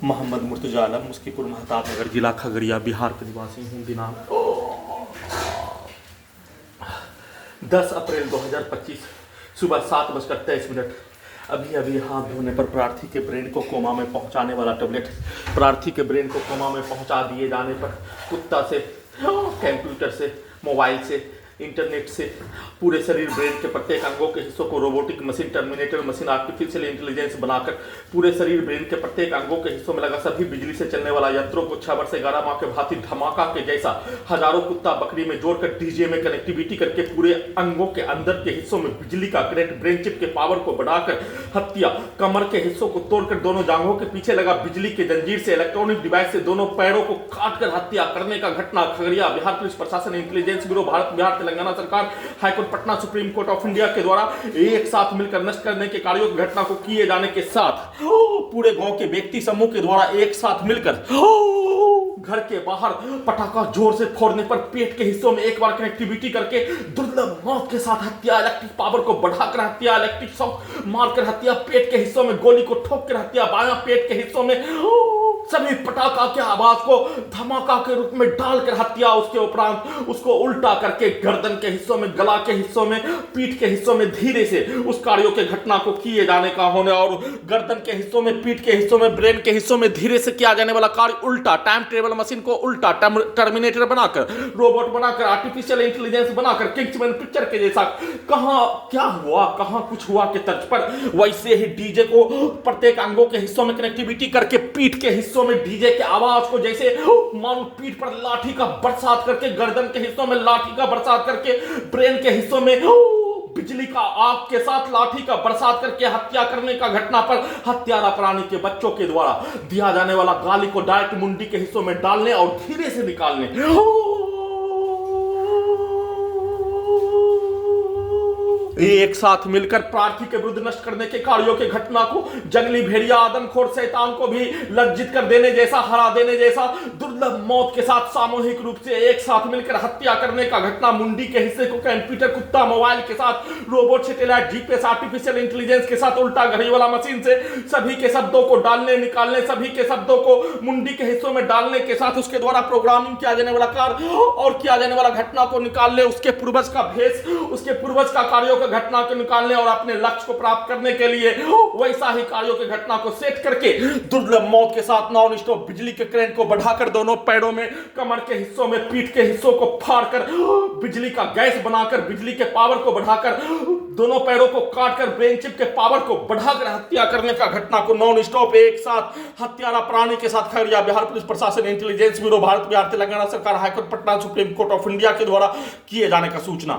मोहम्मद मुर्तजा आलम, मुस्कीपुर महताब नगर, जिला खगड़िया, बिहार के निवासी हूँ। दिनांक 10 अप्रैल 2025 सुबह 7:23। अभी अभी हाथ धोने पर प्रार्थी के ब्रेन को कोमा में पहुंचाने वाला टैबलेट, प्रार्थी के ब्रेन को कोमा में पहुंचा दिए जाने पर कुत्ता से, कंप्यूटर से, मोबाइल से, इंटरनेट से पूरे शरीर, ब्रेन के प्रत्येक अंगों के हिस्सों को robotic machine, terminator machine, artificial intelligence बनाकर पूरे शरीर, ब्रेन के प्रत्येक अंगों के हिस्सों में लगा सभी बिजली से चलने वाला यंत्रों को 6 वर्ष से 11 माह के भांति धमाका के जैसा हजारों कुत्ता बकरी में जोड़कर डीजे में कनेक्टिविटी करके पूरे अंगों के अंदर के हिस्सों में बिजली का करंट, ब्रेन चिप के पावर को बढ़ाकर हत्या, कमर के हिस्सों को तोड़कर दोनों जांघों के पीछे लगा बिजली के जंजीर से, इलेक्ट्रॉनिक डिवाइस से दोनों पैरों को काटकर हत्या करने का घटना खगड़िया बिहार पुलिस प्रशासन, इंटेलिजेंस ब्यूरो, भारत बिहार तेलंगाना सरकार, high court Patna, supreme court of India के द्वारा एक साथ मिलकर नष्ट करने के कार्यों की घटना को किए जाने के साथ पूरे गांव के व्यक्ति समूह के द्वारा एक साथ मिलकर घर के बाहर पटाखा जोर से फोड़ने पर पेट के हिस्सों में एक बार कनेक्टिविटी करके दुर्लभ मौत के साथ हत्या, इलेक्ट्रिक पावर को बढ़ाकर हत्या, इलेक्ट्रिक शॉक मारकर हत्या, पेट के हिस्सों में गोली को ठोक कर हत्या, बायां पेट के हिस्सों में सभी पटाखा के आवाज को धमाका के रूप में डालकर हत्या, उसके उपरांत उसको उल्टा करके गर्दन के हिस्सों में, गला के हिस्सों में, पीठ के हिस्सों में धीरे से उस कार्यों के घटना को किए जाने का होने और गर्दन के हिस्सों में, पीठ के हिस्सों में, ब्रेन के हिस्सों में धीरे से किया जाने वाला कार्य उल्टा, टाइम ट्रेवल मशीन को उल्टा, टर्मिनेटर बनाकर, रोबोट बनाकर, आर्टिफिशियल इंटेलिजेंस बनाकर, किंग्समैन पिक्चर के जैसा कहां क्या हुआ, कहां कुछ हुआ के तर्ज पर वैसे ही डीजे को प्रत्येक अंगों के हिस्सों में कनेक्टिविटी करके पीठ के हिस्सों में डीजे के आवाज को जैसे मानो पीठ पर लाठी का बरसात करके, गर्दन के हिस्सों में लाठी का बरसात करके, ब्रेन के हिस्सों में बिजली का आग के साथ लाठी का बरसात करके हत्या करने का घटना पर हत्यारा प्राणी के बच्चों के द्वारा दिया जाने वाला गाली को डायरेक्ट मुंडी के हिस्सों में डालने और धीरे से निकालने, एक साथ मिलकर प्रार्थी के विरुद्ध नष्ट करने के कार्यों के घटना को जंगली भेड़िया, आदमखोर शैतान को भी लज्जित कर देने जैसा, हरा देने जैसा दुर्लभ मौत के साथ सामूहिक रूप से एक साथ मिलकर हत्या करने का घटना, मुंडी के हिस्से को कंप्यूटर, कुत्ता, मोबाइल के साथ, robot, satellite, GPS, artificial intelligence के साथ, उल्टा घड़ी वाला मशीन से सभी के शब्दों को डालने, निकालने, सभी के शब्दों को मुंडी के हिस्सों में डालने के साथ उसके द्वारा प्रोग्रामिंग किया जाने वाला कार्य और किया जाने वाला घटना को निकालने, उसके पूर्वज का भेष, उसके पूर्वज का कार्यों घटना को निकालने और अपने लक्ष्य को प्राप्त करने के लिए वैसा ही कार्यों की घटना को सेट करके दुर्लभ मौत के साथ नॉन स्टॉप बिजली के करंट को बढ़ाकर दोनों पैरों में, कमर के हिस्सों में, पीठ के हिस्सों को फाड़कर बिजली का गैस बनाकर, बिजली के पावर को बढ़ाकर, दोनों पैरों को काटकर ब्रेन चिप के पावर को बढ़ाकर हत्या करने का घटना को नॉन स्टॉप एक साथ हत्यारा प्राणी के साथ खगड़िया बिहार पुलिस प्रशासन, इंटेलिजेंस ब्यूरो, भारत बिहार तेलंगाना सरकार, high court Patna, supreme court of India के द्वारा किए जाने का सूचना।